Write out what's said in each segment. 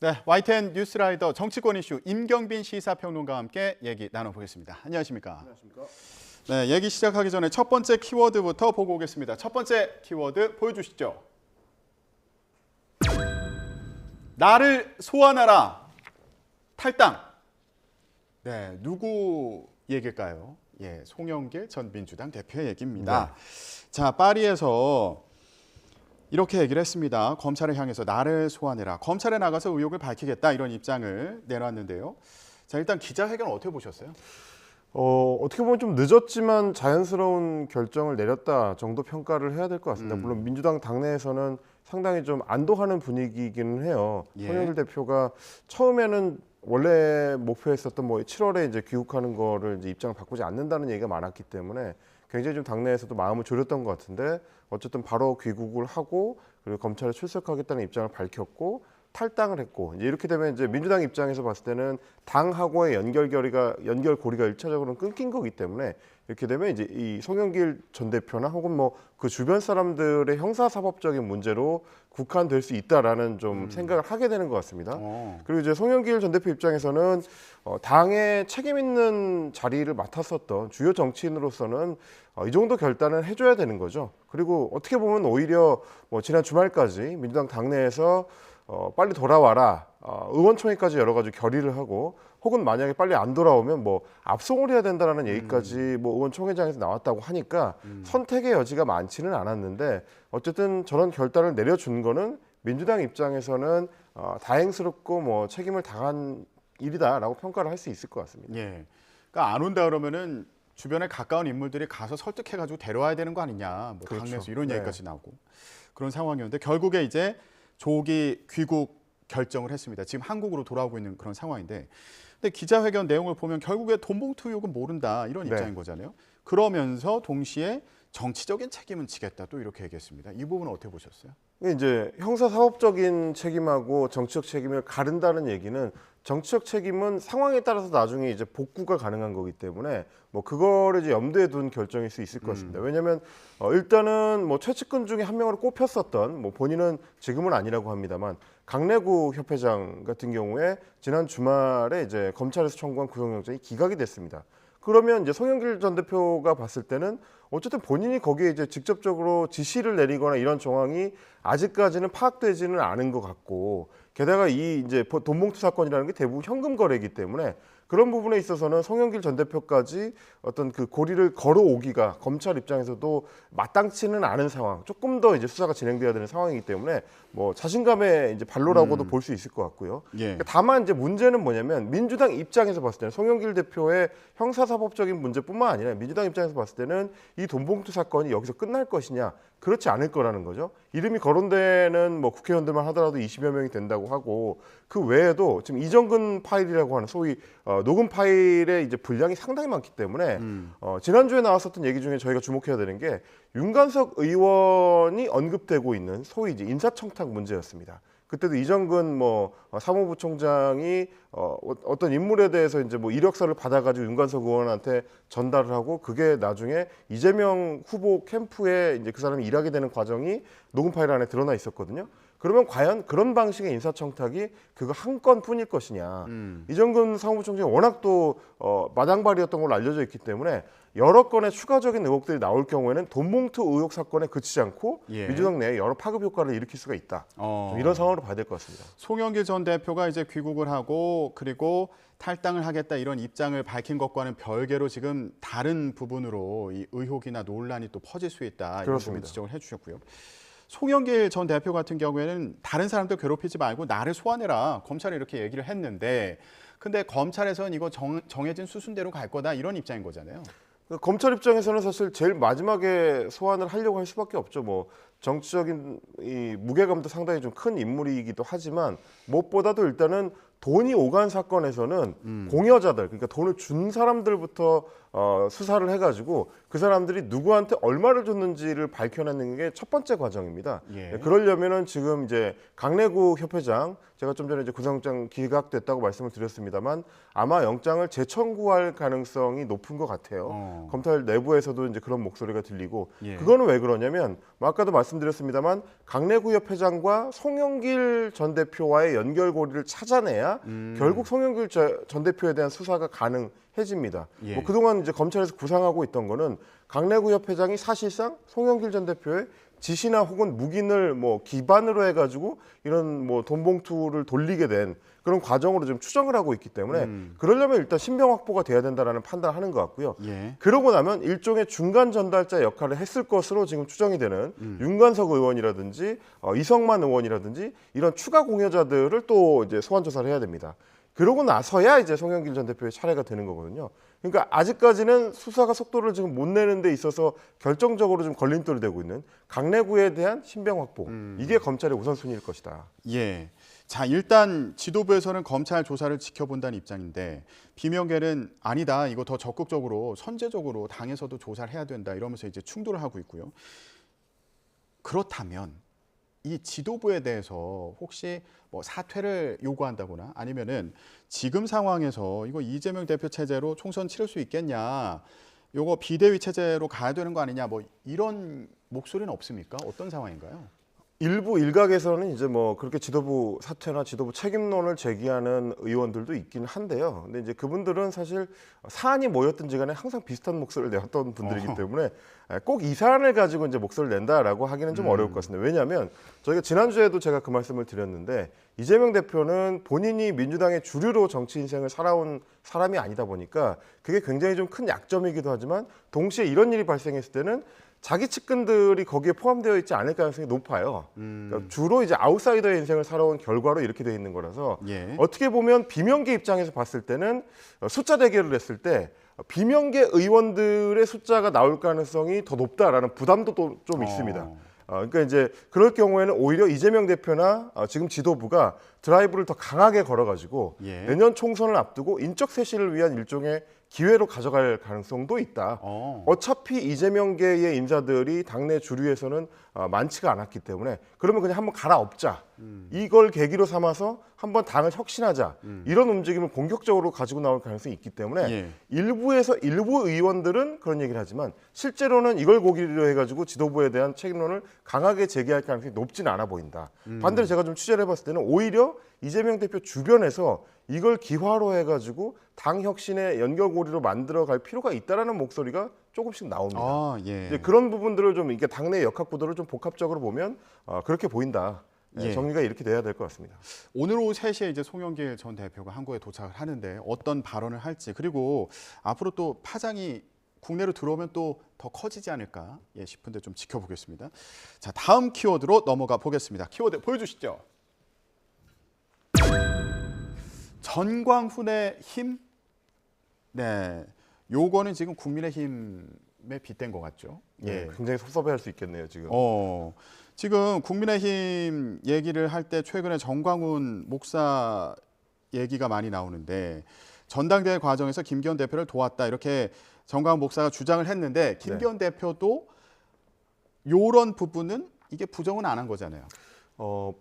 네, YTN 뉴스라이더 정치권 이슈 임경빈 시사평론가와 함께 얘기 나눠보겠습니다. 안녕하십니까? 안녕하십니까? 네, 얘기 시작하기 전에 첫 번째 키워드부터 보고 오겠습니다. 첫 번째 키워드 보여주시죠. 나를 소환하라. 탈당. 네, 누구 얘기일까요? 예, 송영길 전 민주당 대표의 얘기입니다. 네. 자, 파리에서 이렇게 얘기를 했습니다. 검찰을 향해서 나를 소환해라. 검찰에 나가서 의혹을 밝히겠다 이런 입장을 내놨는데요. 자, 일단 기자회견 어떻게 보셨어요? 어떻게 보면 좀 늦었지만 자연스러운 결정을 내렸다 정도 평가를 해야 될 것 같습니다. 물론 민주당 당내에서는 상당히 좀 안도하는 분위기이기는 해요. 예. 송영길 대표가 처음에는 원래 목표했었던 7월에 이제 귀국하는 거를 이제 입장을 바꾸지 않는다는 얘기가 많았기 때문에 굉장히 좀 당내에서도 마음을 졸였던 것 같은데 어쨌든 바로 귀국을 하고 그리고 검찰에 출석하겠다는 입장을 밝혔고 탈당을 했고 이제 이렇게 되면 이제 민주당 입장에서 봤을 때는 당하고의 연결고리가 일차적으로는 끊긴 거기 때문에 이렇게 되면 이제 이 송영길 전 대표나 혹은 그 주변 사람들의 형사사법적인 문제로 국한될 수 있다라는 좀 생각을 하게 되는 것 같습니다. 그리고 이제 송영길 전 대표 입장에서는 당의 책임 있는 자리를 맡았었던 주요 정치인으로서는 이 정도 결단을 해줘야 되는 거죠. 그리고 어떻게 보면 오히려 지난 주말까지 민주당 당내에서 빨리 돌아와라. 의원총회까지 여러 가지 결의를 하고 혹은 만약에 빨리 안 돌아오면 압송을 해야 된다는 얘기까지 의원총회장에서 나왔다고 하니까 선택의 여지가 많지는 않았는데 어쨌든 저런 결단을 내려준 거는 민주당 입장에서는 다행스럽고 책임을 다한 일이다라고 평가를 할 수 있을 것 같습니다. 예. 그러니까 안 온다 그러면은 주변에 가까운 인물들이 가서 설득해가지고 데려와야 되는 거 아니냐. 그렇죠. 당내에서 이런 네. 얘기까지 나오고 그런 상황이었는데 결국에 이제 조기 귀국 결정을 했습니다. 지금 한국으로 돌아오고 있는 그런 상황인데, 근데 기자회견 내용을 보면 결국에 돈봉투 의혹은 모른다 이런 네. 입장인 거잖아요. 그러면서 동시에 정치적인 책임은 지겠다 또 이렇게 얘기했습니다. 이 부분은 어떻게 보셨어요? 이제 형사사법적인 책임하고 정치적 책임을 가른다는 얘기는 정치적 책임은 상황에 따라서 나중에 이제 복구가 가능한 거기 때문에 그거를 이제 염두에 둔 결정일 수 있을 것 같습니다. 왜냐하면 일단은 최측근 중에 한 명으로 꼽혔었던 본인은 지금은 아니라고 합니다만 강래구 협회장 같은 경우에 지난 주말에 이제 검찰에서 청구한 구속영장이 기각이 됐습니다. 그러면 이제 송영길 전 대표가 봤을 때는 어쨌든 본인이 거기에 이제 직접적으로 지시를 내리거나 이런 정황이 아직까지는 파악되지는 않은 것 같고 게다가 이 이제 돈봉투 사건이라는 게 대부분 현금 거래이기 때문에 그런 부분에 있어서는 송영길 전 대표까지 어떤 그 고리를 걸어오기가 검찰 입장에서도 마땅치는 않은 상황, 조금 더 이제 수사가 진행돼야 되는 상황이기 때문에 자신감의 이제 발로라고도 볼 수 있을 것 같고요. 예. 다만 이제 문제는 뭐냐면 민주당 입장에서 봤을 때는 송영길 대표의 형사사법적인 문제뿐만 아니라 민주당 입장에서 봤을 때는 이 돈봉투 사건이 여기서 끝날 것이냐 그렇지 않을 거라는 거죠. 이름이 거론되는 국회의원들만 하더라도 20여 명이 된다고 하고 그 외에도 지금 이정근 파일이라고 하는 소위 녹음 파일의 이제 분량이 상당히 많기 때문에 지난주에 나왔었던 얘기 중에 저희가 주목해야 되는 게 윤관석 의원이 언급되고 있는 소위 이제 인사청탁 문제였습니다. 그때도 이정근 사무부 총장이 어떤 인물에 대해서 이제 이력서를 받아가지고 윤관석 의원한테 전달을 하고 그게 나중에 이재명 후보 캠프에 이제 그 사람이 일하게 되는 과정이 녹음 파일 안에 드러나 있었거든요. 그러면 과연 그런 방식의 인사청탁이 그거 한 건뿐일 것이냐. 이정근 사무부 총장이 워낙 또 마당발이었던 걸로 알려져 있기 때문에 여러 건의 추가적인 의혹들이 나올 경우에는 돈봉투 의혹 사건에 그치지 않고 예. 민주당 내에 여러 파급 효과를 일으킬 수가 있다. 좀 이런 상황으로 봐야 될 것 같습니다. 송영길 전 대표가 이제 귀국을 하고 그리고 탈당을 하겠다 이런 입장을 밝힌 것과는 별개로 지금 다른 부분으로 이 의혹이나 논란이 또 퍼질 수 있다. 이런 부분 그렇습니다. 지적을 해주셨고요. 송영길 전 대표 같은 경우에는 다른 사람들 괴롭히지 말고 나를 소환해라. 검찰에 이렇게 얘기를 했는데 근데 검찰에서는 이거 정해진 수순대로 갈 거다 이런 입장인 거잖아요. 검찰 입장에서는 사실 제일 마지막에 소환을 하려고 할 수밖에 없죠. 정치적인 이 무게감도 상당히 좀 큰 인물이기도 하지만 무엇보다도 일단은 돈이 오간 사건에서는 공여자들, 그러니까 돈을 준 사람들부터 수사를 해가지고 그 사람들이 누구한테 얼마를 줬는지를 밝혀내는 게 첫 번째 과정입니다. 예. 그러려면은 지금 이제 강내구 협회장, 제가 좀 전에 이제 구속영장 기각됐다고 말씀을 드렸습니다만 아마 영장을 재청구할 가능성이 높은 것 같아요. 검찰 내부에서도 이제 그런 목소리가 들리고, 예. 그거는 왜 그러냐면 뭐 아까도 말씀드렸습니다만 강내구 협회장과 송영길 전 대표와의 연결고리를 찾아내야 결국 송영길 전 대표에 대한 수사가 가능해집니다. 예. 뭐 그동안 이제 검찰에서 구상하고 있던 거는 강내구 협회장이 사실상 송영길 전 대표의 지시나 혹은 묵인을 뭐 기반으로 해가지고 이런 뭐 돈봉투를 돌리게 된 그런 과정으로 좀 추정을 하고 있기 때문에 그러려면 일단 신병 확보가 돼야 된다라는 판단을 하는 것 같고요. 예. 그러고 나면 일종의 중간 전달자 역할을 했을 것으로 지금 추정이 되는 윤관석 의원이라든지 이성만 의원이라든지 이런 추가 공여자들을 또 이제 소환 조사를 해야 됩니다. 그러고 나서야 이제 송영길 전 대표의 차례가 되는 거거든요. 그러니까 아직까지는 수사가 속도를 지금 못 내는 데 있어서 결정적으로 좀 걸림돌이 되고 있는 강내구에 대한 신병 확보. 이게 검찰의 우선순위일 것이다. 예. 자, 일단 지도부에서는 검찰 조사를 지켜본다는 입장인데 비명계는 아니다. 이거 더 적극적으로 선제적으로 당에서도 조사를 해야 된다. 이러면서 이제 충돌을 하고 있고요. 그렇다면 이 지도부에 대해서 혹시 뭐 사퇴를 요구한다거나 아니면은 지금 상황에서 이거 이재명 대표 체제로 총선 치를 수 있겠냐, 요거 비대위 체제로 가야 되는 거 아니냐, 뭐 이런 목소리는 없습니까? 어떤 상황인가요? 일부 일각에서는 이제 뭐 그렇게 지도부 사퇴나 지도부 책임론을 제기하는 의원들도 있긴 한데요. 근데 이제 그분들은 사실 사안이 뭐였든지 간에 항상 비슷한 목소리를 내었던 분들이기 때문에 꼭 이 사안을 가지고 이제 목소리를 낸다라고 하기는 좀 어려울 것 같습니다. 왜냐하면 저희가 지난주에도 제가 그 말씀을 드렸는데 이재명 대표는 본인이 민주당의 주류로 정치 인생을 살아온 사람이 아니다 보니까 그게 굉장히 좀 큰 약점이기도 하지만 동시에 이런 일이 발생했을 때는 자기 측근들이 거기에 포함되어 있지 않을 가능성이 높아요. 그러니까 주로 이제 아웃사이더의 인생을 살아온 결과로 이렇게 돼 있는 거라서 예. 어떻게 보면 비명계 입장에서 봤을 때는 숫자 대결을 했을 때 비명계 의원들의 숫자가 나올 가능성이 더 높다라는 부담도 또 좀 있습니다. 그러니까 이제 그럴 경우에는 오히려 이재명 대표나 지금 지도부가 드라이브를 더 강하게 걸어가지고 예. 내년 총선을 앞두고 인적 쇄신을 위한 일종의 기회로 가져갈 가능성도 있다. 어차피 이재명계의 인사들이 당내 주류에서는 많지가 않았기 때문에 그러면 그냥 한번 갈아엎자. 이걸 계기로 삼아서 한번 당을 혁신하자. 이런 움직임을 공격적으로 가지고 나올 가능성이 있기 때문에 예. 일부 의원들은 그런 얘기를 하지만 실제로는 이걸 고기로 해가지고 지도부에 대한 책임론을 강하게 제기할 가능성이 높지는 않아 보인다. 반대로 제가 좀 취재를 해봤을 때는 오히려 이재명 대표 주변에서 이걸 기화로 해가지고 당 혁신의 연결고리로 만들어갈 필요가 있다라는 목소리가 조금씩 나옵니다. 예. 이제 그런 부분들을 좀 이게 당내 역학 구도를 좀 복합적으로 보면 그렇게 보인다. 예. 정리가 이렇게 돼야 될 것 같습니다. 오늘 오후 3시에 이제 송영길 전 대표가 한국에 도착을 하는데 어떤 발언을 할지, 그리고 앞으로 또 파장이 국내로 들어오면 또 더 커지지 않을까 싶은데 좀 지켜보겠습니다. 자, 다음 키워드로 넘어가 보겠습니다. 키워드 보여주시죠. 전광훈의 힘. 네, 요거는 지금 국민의힘에 빗댄 것 같죠. 예, 굉장히 섭섭해할 수 있겠네요 지금. 지금 국민의힘 얘기를 할 때 최근에 정광훈 목사 얘기가 많이 나오는데 전당대회 과정에서 김기현 대표를 도왔다 이렇게 정광훈 목사가 주장을 했는데 김기현 대표도 이런 부분은 이게 부정은 안 한 거잖아요.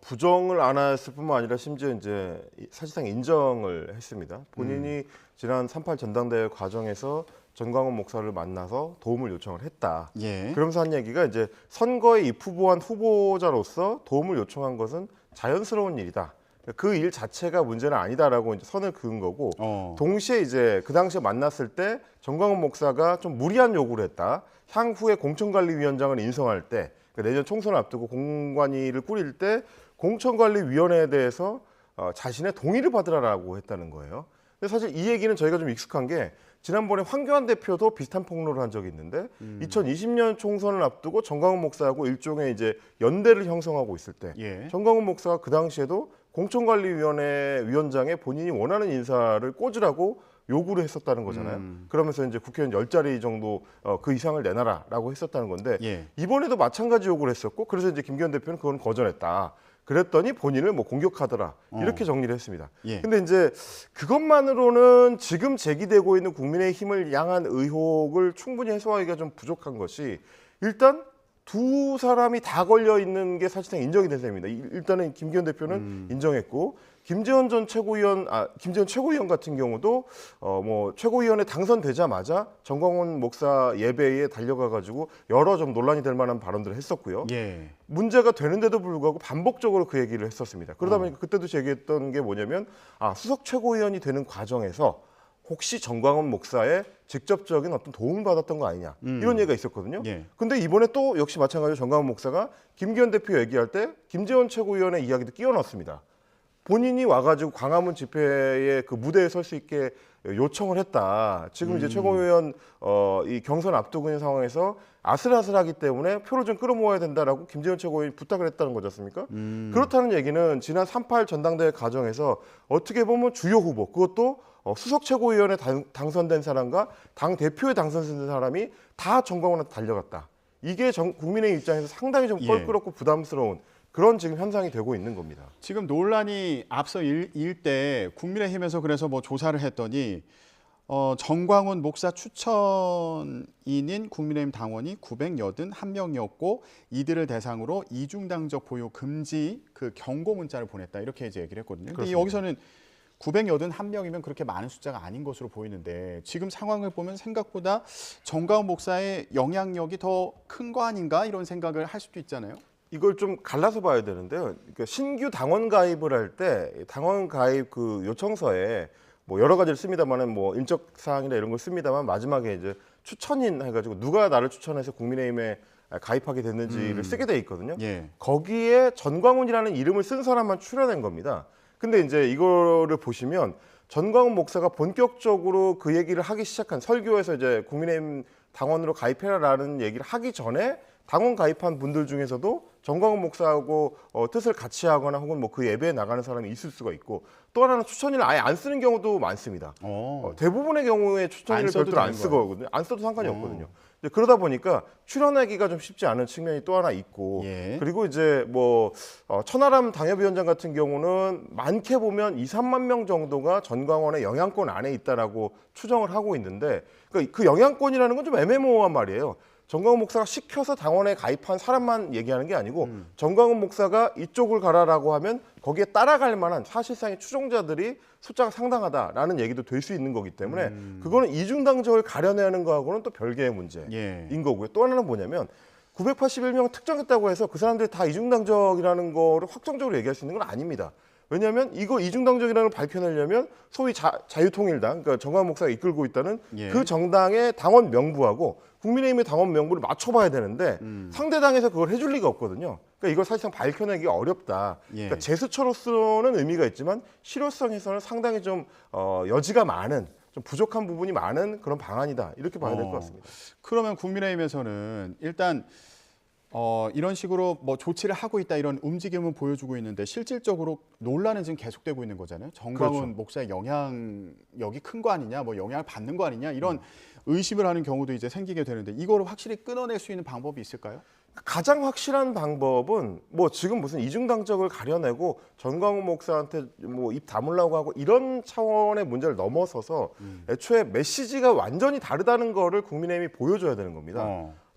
부정을 안 했을 뿐만 아니라 심지어 이제 사실상 인정을 했습니다. 본인이 지난 3.8 전당대회 과정에서 전광훈 목사를 만나서 도움을 요청을 했다. 예. 그러면서 한 얘기가 이제 선거에 입후보한 후보자로서 도움을 요청한 것은 자연스러운 일이다. 그 일 자체가 문제는 아니다라고 이제 선을 그은 거고, 동시에 이제 그 당시에 만났을 때 전광훈 목사가 좀 무리한 요구를 했다. 향후에 공천관리위원장을 인선할 때, 내년 총선을 앞두고 공관위를 꾸릴 때 공천관리위원회에 대해서 자신의 동의를 받으라고 했다는 거예요. 근데 사실 이 얘기는 저희가 좀 익숙한 게 지난번에 황교안 대표도 비슷한 폭로를 한 적이 있는데 2020년 총선을 앞두고 정광훈 목사하고 일종의 이제 연대를 형성하고 있을 때 정광훈 목사가 그 당시에도 공천관리위원회 위원장에 본인이 원하는 인사를 꽂으라고 요구를 했었다는 거잖아요. 그러면서 이제 국회의원 10자리 정도 그 이상을 내놔라라고 했었다는 건데 이번에도 마찬가지 요구를 했었고, 그래서 이제 김기현 대표는 그건 거절했다. 그랬더니 본인을 뭐 공격하더라. 이렇게 정리를 했습니다. 예. 근데 이제 그것만으로는 지금 제기되고 있는 국민의힘을 향한 의혹을 충분히 해소하기가 좀 부족한 것이 일단 두 사람이 다 걸려 있는 게 사실상 인정이 된 셈입니다. 일단은 김기현 대표는 인정했고 김재원 최고위원 같은 경우도 뭐 최고위원에 당선되자마자 정광훈 목사 예배에 달려가 가지고 여러 좀 논란이 될 만한 발언들을 했었고요. 예. 문제가 되는데도 불구하고 반복적으로 그 얘기를 했었습니다. 그러다 보니까 그때도 제기했던 게 뭐냐면 수석 최고위원이 되는 과정에서 혹시 정광훈 목사의 직접적인 어떤 도움을 받았던 거 아니냐 이런 얘기가 있었거든요. 예. 근데 이번에 또 역시 마찬가지로 정광훈 목사가 김기현 대표 얘기할 때 김재원 최고위원의 이야기도 끼워 넣었습니다. 본인이 와가지고 광화문 집회의 그 무대에 설 수 있게 요청을 했다. 지금 이제 최고위원 이 경선 앞두고 있는 상황에서 아슬아슬하기 때문에 표를 좀 끌어모아야 된다라고 김재원 최고위원이 부탁을 했다는 거지 않습니까? 그렇다는 얘기는 지난 3.8 전당대회 과정에서 어떻게 보면 주요 후보 그것도 수석 최고위원에 당선된 사람과 당 대표에 당선된 사람이 다 정광훈한테 달려갔다. 이게 국민의힘 입장에서 상당히 좀 껄끄럽고 부담스러운 그런 지금 현상이 되고 있는 겁니다. 지금 논란이 앞서 일 때 국민의힘에서 그래서 뭐 조사를 했더니 정광훈 목사 추천인인 국민의힘 당원이 981명이었고 이들을 대상으로 이중당적 보유 금지 그 경고 문자를 보냈다 이렇게 이제 얘기를 했거든요. 근데 여기서는 981명이면 그렇게 많은 숫자가 아닌 것으로 보이는데 지금 상황을 보면 생각보다 정광훈 목사의 영향력이 더 큰 거 아닌가 이런 생각을 할 수도 있잖아요. 이걸 좀 갈라서 봐야 되는데요. 그러니까 신규 당원 가입을 할 때 당원 가입 그 요청서에 뭐 여러 가지를 씁니다만은 뭐 인적 사항이나 이런 걸 씁니다만 마지막에 이제 추천인 해가지고 누가 나를 추천해서 국민의힘에 가입하게 됐는지를 쓰게 돼 있거든요. 예. 거기에 전광훈이라는 이름을 쓴 사람만 출연한 겁니다. 근데 이제 이거를 보시면 전광훈 목사가 본격적으로 그 얘기를 하기 시작한 설교에서 이제 국민의힘 당원으로 가입해라라는 얘기를 하기 전에 당원 가입한 분들 중에서도 정광훈 목사하고 뜻을 같이 하거나 혹은 뭐 그 예배에 나가는 사람이 있을 수가 있고 또 하나는 추천인을 아예 안 쓰는 경우도 많습니다. 대부분의 경우에 추천인을 별도로 안 쓰거든요. 안 써도 상관이 없거든요. 이제 그러다 보니까 출연하기가 좀 쉽지 않은 측면이 또 하나 있고 그리고 이제 뭐 천하람 당협위원장 같은 경우는 많게 보면 2~3만 명 정도가 전광훈의 영향권 안에 있다라고 추정을 하고 있는데 그러니까 그 영향권이라는 건 좀 애매모호한 말이에요. 정광훈 목사가 시켜서 당원에 가입한 사람만 얘기하는 게 아니고 정광훈 목사가 이쪽을 가라라고 하면 거기에 따라갈 만한 사실상의 추종자들이 숫자가 상당하다라는 얘기도 될 수 있는 거기 때문에 그거는 이중당적을 가려내는 거하고는 또 별개의 문제인 거고요. 또 하나는 뭐냐면 981명 특정했다고 해서 그 사람들이 다 이중당적이라는 거를 확정적으로 얘기할 수 있는 건 아닙니다. 왜냐하면 이거 이중당적이라는 걸 밝혀내려면 소위 자유통일당, 그러니까 정광훈 목사가 이끌고 있다는 그 정당의 당원 명부하고 국민의힘의 당원 명부를 맞춰봐야 되는데 상대 당에서 그걸 해줄 리가 없거든요. 그러니까 이걸 사실상 밝혀내기가 어렵다. 그러니까 제스처로서는 의미가 있지만 실효성에서는 상당히 좀 여지가 많은, 좀 부족한 부분이 많은 그런 방안이다. 이렇게 봐야 될 것 같습니다. 그러면 국민의힘에서는 일단 이런 식으로 뭐 조치를 하고 있다 이런 움직임은 보여주고 있는데 실질적으로 논란은 지금 계속되고 있는 거잖아요. 정광훈 목사의 영향력이 큰 거 아니냐, 뭐 영향을 받는 거 아니냐 이런 의심을 하는 경우도 이제 생기게 되는데 이거를 확실히 끊어낼 수 있는 방법이 있을까요? 가장 확실한 방법은 뭐 지금 무슨 이중당적을 가려내고 전광훈 목사한테 뭐 입 다물라고 하고 이런 차원의 문제를 넘어서서 애초에 메시지가 완전히 다르다는 거를 국민의힘이 보여줘야 되는 겁니다.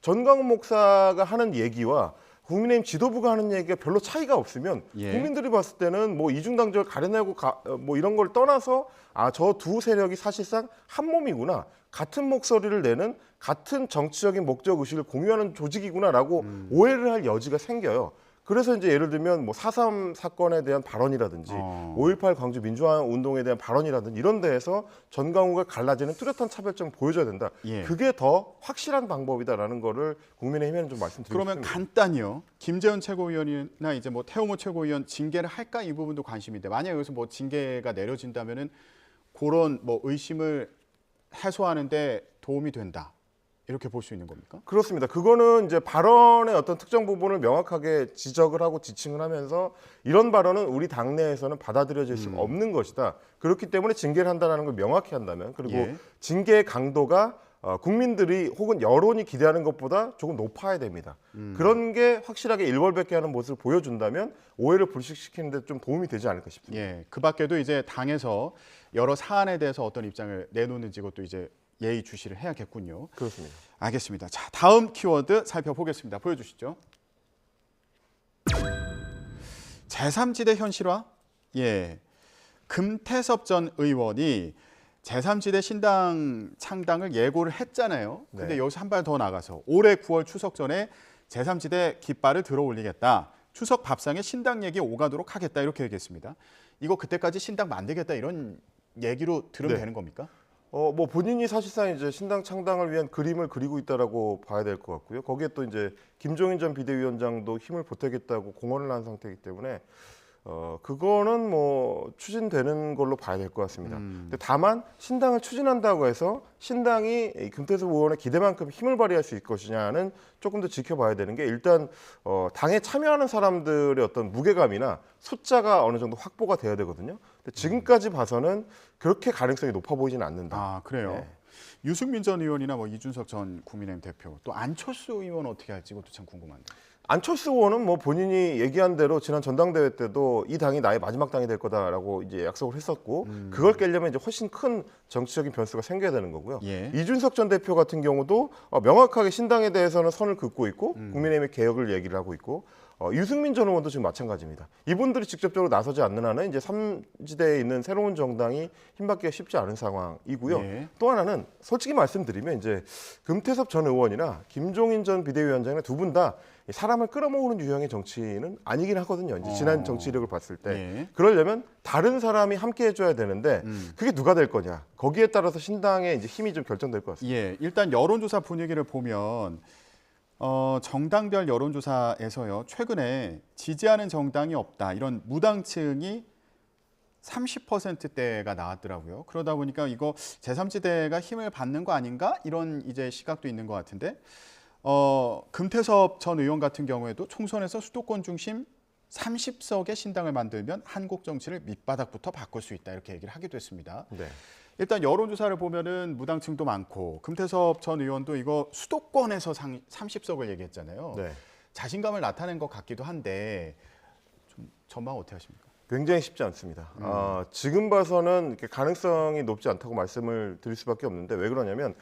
전광훈 목사가 하는 얘기와 국민의힘 지도부가 하는 얘기가 별로 차이가 없으면 국민들이 봤을 때는 뭐 이중당적을 가려내고 뭐 이런 걸 떠나서 저 두 세력이 사실상 한 몸이구나. 같은 목소리를 내는 같은 정치적인 목적 의식을 공유하는 조직이구나라고 오해를 할 여지가 생겨요. 그래서 이제 예를 들면 뭐 4.3 사건에 대한 발언이라든지 5.18 광주 민주화 운동에 대한 발언이라든지 이런 데에서 전광훈과 갈라지는 뚜렷한 차별점을 보여줘야 된다. 그게 더 확실한 방법이다라는 거를 국민의힘에는 좀 말씀드리고 그러면 싶습니다. 간단히요. 김재원 최고위원이나 이제 뭐 태호모 최고위원 징계를 할까 이 부분도 관심인데 만약 여기서 뭐 징계가 내려진다면은 그런 뭐 의심을 해소하는데 도움이 된다. 이렇게 볼 수 있는 겁니까? 그렇습니다. 그거는 이제 발언의 어떤 특정 부분을 명확하게 지적을 하고 지칭을 하면서 이런 발언은 우리 당내에서는 받아들여질 수가 없는 것이다. 그렇기 때문에 징계를 한다는 걸 명확히 한다면 그리고 징계의 강도가 국민들이 혹은 여론이 기대하는 것보다 조금 높아야 됩니다. 그런 게 확실하게 일벌백계 하는 모습을 보여준다면 오해를 불식시키는 데 좀 도움이 되지 않을까 싶습니다. 예, 그 밖에도 이제 당에서 여러 사안에 대해서 어떤 입장을 내놓는지 것도 이제 예의 주시를 해야겠군요. 그렇습니다. 알겠습니다. 자, 다음 키워드 살펴보겠습니다. 보여주시죠. 제3지대 현실화? 예, 금태섭 전 의원이 제3지대 신당 창당을 예고를 했잖아요. 근데 네. 여기서 한 발 더 나가서 올해 9월 추석 전에 제3지대 깃발을 들어 올리겠다. 추석 밥상에 신당 얘기 오가도록 하겠다. 이렇게 얘기했습니다. 이거 그때까지 신당 만들겠다 이런 얘기로 들으면 네. 되는 겁니까? 뭐 본인이 사실상 이제 신당 창당을 위한 그림을 그리고 있다라고 봐야 될 것 같고요. 거기에 또 이제 김종인 전 비대위원장도 힘을 보태겠다고 공언을 한 상태이기 때문에 그거는 뭐 추진되는 걸로 봐야 될 것 같습니다. 근데 다만 신당을 추진한다고 해서 신당이 이 금태섭 의원의 기대만큼 힘을 발휘할 수 있을 것이냐는 조금 더 지켜봐야 되는 게 일단 당에 참여하는 사람들의 어떤 무게감이나 숫자가 어느 정도 확보가 돼야 되거든요. 근데 지금까지 봐서는 그렇게 가능성이 높아 보이지는 않는다. 아, 그래요. 네. 유승민 전 의원이나 뭐 이준석 전 국민의힘 대표 또 안철수 의원 어떻게 할지 그것도 참 궁금한데. 안철수 의원은 뭐 본인이 얘기한 대로 지난 전당대회 때도 이 당이 나의 마지막 당이 될 거다라고 이제 약속을 했었고 그걸 깨려면 이제 훨씬 큰 정치적인 변수가 생겨야 되는 거고요. 예. 이준석 전 대표 같은 경우도 명확하게 신당에 대해서는 선을 긋고 있고 국민의힘의 개혁을 얘기를 하고 있고 유승민 전 의원도 지금 마찬가지입니다. 이분들이 직접적으로 나서지 않는 한은 이제 3지대에 있는 새로운 정당이 힘받기가 쉽지 않은 상황이고요. 예. 또 하나는 솔직히 말씀드리면 이제 금태섭 전 의원이나 김종인 전 비대위원장이나 두 분 다 사람을 끌어모으는 유형의 정치는 아니긴 하거든요. 이제 지난 정치 이력을 봤을 때 예. 그러려면 다른 사람이 함께 해줘야 되는데 그게 누가 될 거냐 거기에 따라서 신당의 이제 힘이 좀 결정될 것 같습니다. 예, 일단 여론조사 분위기를 보면 정당별 여론조사에서요 최근에 지지하는 정당이 없다 이런 무당층이 30%대가 나왔더라고요. 그러다 보니까 이거 제3지대가 힘을 받는 거 아닌가 이런 이제 시각도 있는 것 같은데 금태섭 전 의원 같은 경우에도 총선에서 수도권 중심 30석의 신당을 만들면 한국 정치를 밑바닥부터 바꿀 수 있다 이렇게 얘기를 하기도 했습니다. 네. 일단 여론조사를 보면은 무당층도 많고 금태섭 전 의원도 이거 수도권에서 30석을 얘기했잖아요. 네. 자신감을 나타낸 것 같기도 한데 좀 전망 어떻게 하십니까? 굉장히 쉽지 않습니다. 지금 봐서는 이렇게 가능성이 높지 않다고 말씀을 드릴 수밖에 없는데 왜 그러냐면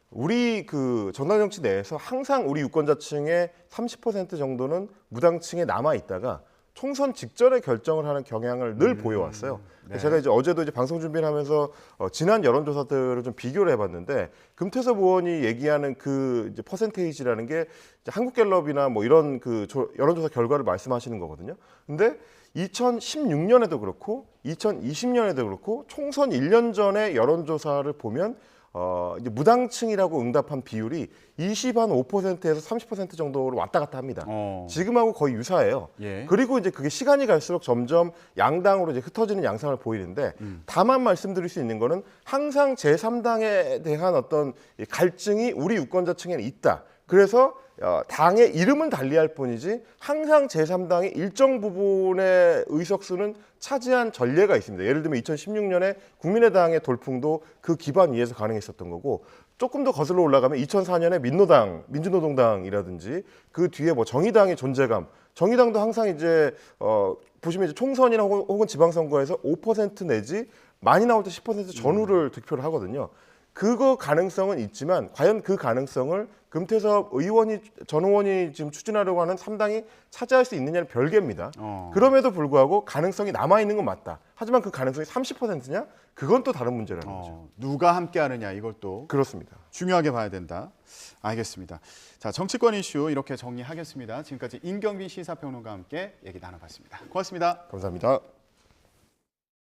우리 그 정당 정치 내에서 항상 우리 유권자층의 30% 정도는 무당층에 남아 있다가 총선 직전에 결정을 하는 경향을 늘 보여왔어요. 네. 제가 이제 어제도 이제 방송 준비를 하면서 지난 여론조사들을 좀 비교를 해봤는데 금태섭 의원이 얘기하는 그 이제 퍼센테이지라는 게 이제 한국갤럽이나 뭐 이런 그 여론조사 결과를 말씀하시는 거거든요. 근데 2016년에도 그렇고 2020년에도 그렇고 총선 1년 전에 여론조사를 보면 이제 무당층이라고 응답한 비율이 25%에서 30% 정도로 왔다 갔다 합니다. 지금하고 거의 유사해요. 예. 그리고 이제 그게 시간이 갈수록 점점 양당으로 이제 흩어지는 양상을 보이는데 다만 말씀드릴 수 있는 거는 항상 제3당에 대한 어떤 갈증이 우리 유권자층에는 있다. 그래서 당의 이름은 달리할 뿐이지 항상 제3당이 일정 부분의 의석수는 차지한 전례가 있습니다. 예를 들면 2016년에 국민의당의 돌풍도 그 기반 위에서 가능했었던 거고 조금 더 거슬러 올라가면 2004년에 민노당, 민주노동당이라든지 그 뒤에 뭐 정의당의 존재감, 정의당도 항상 이제 보시면 이제 총선이나 혹은 지방선거에서 5% 내지 많이 나올 때 10% 전후를 득표를 하거든요. 그거 가능성은 있지만 과연 그 가능성을 금태섭 전 의원이 지금 추진하려고 하는 3당이 차지할 수 있느냐는 별개입니다. 그럼에도 불구하고 가능성이 남아있는 건 맞다. 하지만 그 가능성이 30%냐? 그건 또 다른 문제라는 거죠. 누가 함께하느냐 이것도 그렇습니다. 중요하게 봐야 된다. 알겠습니다. 자, 정치권 이슈 이렇게 정리하겠습니다. 지금까지 임경빈 시사평론가와 함께 얘기 나눠봤습니다. 고맙습니다. 감사합니다.